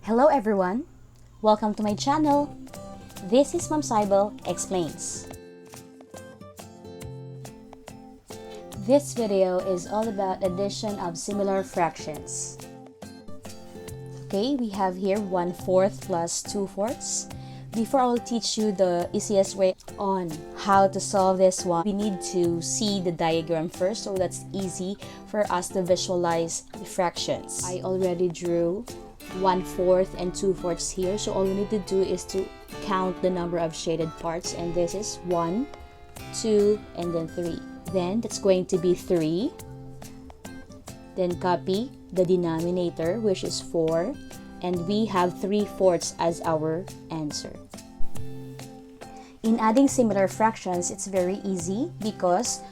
Hello everyone! Welcome to my channel. This is Ma'am SYBEL Explains. This video is all about addition of similar fractions. Okay, we have here 1/4 plus 2/4. Before I will teach you the easiest way on how to solve this one, we need to see the diagram first, so that's easy for us to visualize the fractions. I already drew 1/4 and 2/4 here, so all we need to do is to count the number of shaded parts, and this is 1, 2, and then 3. Then that's going to be 3. Then copy the denominator, which is 4, and we have 3/4 as our answer. In adding similar fractions, it's very easy because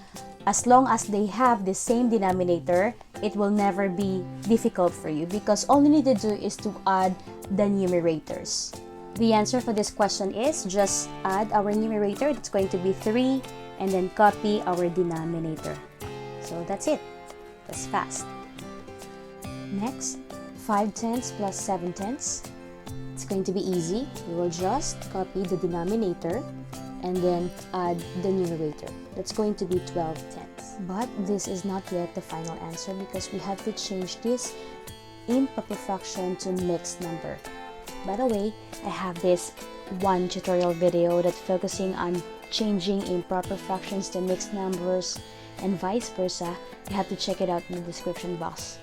as long as they have the same denominator, it will never be difficult for you because all you need to do is to add the numerators. The answer for this question is just add our numerator, that's going to be 3, and then copy our denominator. So that's it. That's fast. Next, 5/10 plus 7/10. It's going to be easy. We will just copy the denominator and then add the numerator. That's going to be 12/10. But this is not yet the final answer because we have to change this improper fraction to mixed number. By the way, I have this one tutorial video that's focusing on changing improper fractions to mixed numbers and vice versa. You have to check it out in the description box.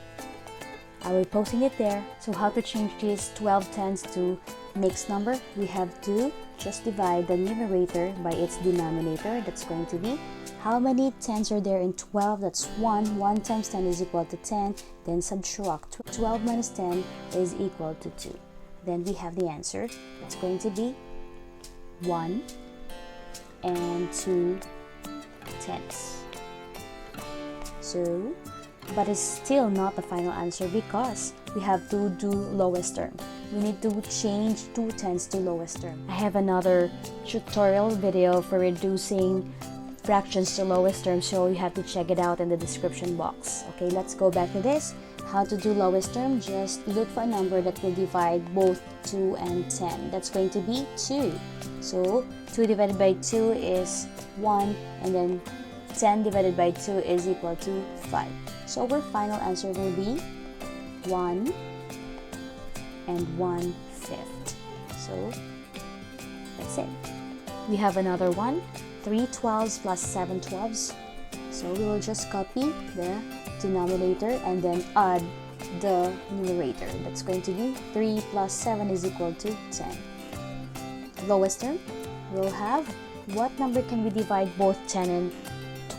I will be posting it there. So how to change this 12/10 to mixed number? We have to just divide the numerator by its denominator. That's going to be how many tens are there in 12? That's 1. 1 times 10 is equal to 10. Then subtract 12 minus 10 is equal to 2. Then we have the answer. It's going to be 1 and 2 tenths. So, but it's still not the final answer because we have to do lowest term. We need to change 2 tenths to lowest term. I have another tutorial video for reducing fractions to lowest term, so you have to check it out in the description box. Okay, let's go back to this. How to do lowest term? Just look for a number that will divide both 2 and 10. That's going to be 2. So 2 divided by 2 is 1, and then 10 divided by 2 is equal to 5. So our final answer will be 1 and 1/5. So that's it. We have another one, 3/12 plus 7/12. So we will just copy the denominator and then add the numerator. That's going to be 3 plus 7 is equal to 10. Lowest term, we'll have what number can we divide both 10 and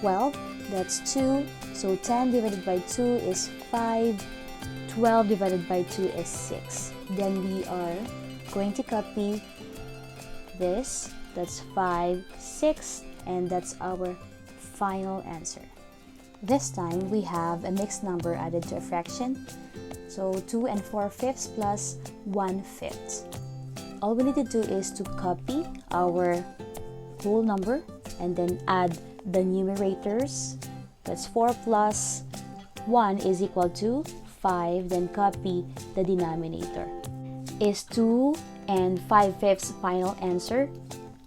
12? That's 2. So 10 divided by 2 is 5. 12 divided by 2 is 6. Then we are going to copy this. That's 5, 6, and that's our final answer. This time we have a mixed number added to a fraction. So 2 and 4/5 plus 1/5. All we need to do is to copy our whole number and then add the numerators. That's 4 plus 1 is equal to 5. Then copy the denominator. Is 2 and 5/5 final answer?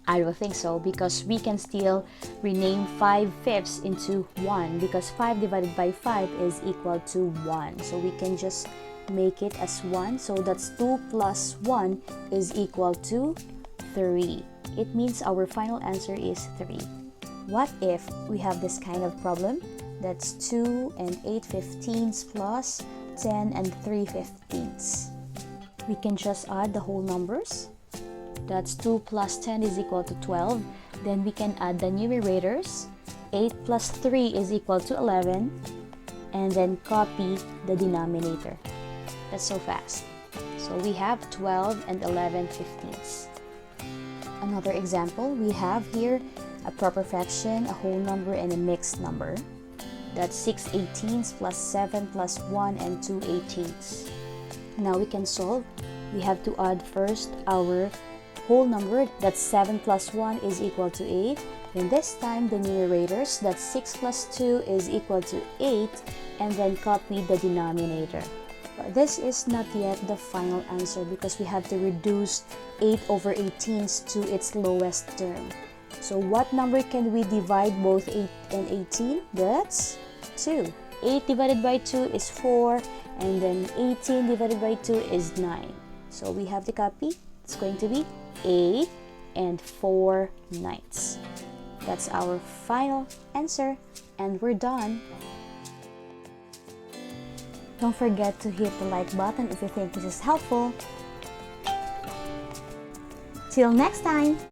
I don't think so because we can still rename 5/5 into 1 because 5 divided by 5 is equal to 1. So we can just make it as 1. So that's 2 plus 1 is equal to 3. It means our final answer is 3. What if we have this kind of problem? That's 2 and 8/15 plus 10 and 3/15. We can just add the whole numbers. That's 2 plus 10 is equal to 12. Then we can add the numerators. 8 plus 3 is equal to 11. And then copy the denominator. That's so fast. So we have 12 and 11/15. Another example, we have here a proper fraction, a whole number, and a mixed number. That's 6/18 plus 7 plus 1 and 2/18. Now we can solve. We have to add first our whole number. That's 7 plus 1 is equal to 8. Then this time the numerators, that's 6 plus 2 is equal to 8, and then copy the denominator. But this is not yet the final answer because we have to reduce 8/18 to its lowest term. So what number can we divide both 8 and 18? That's 2. 8 divided by 2 is 4, and then 18 divided by 2 is 9. So we have to copy. It's going to be 8 and 4 ninths. That's our final answer, and we're done. Don't forget to hit the like button if you think this is helpful. Till next time!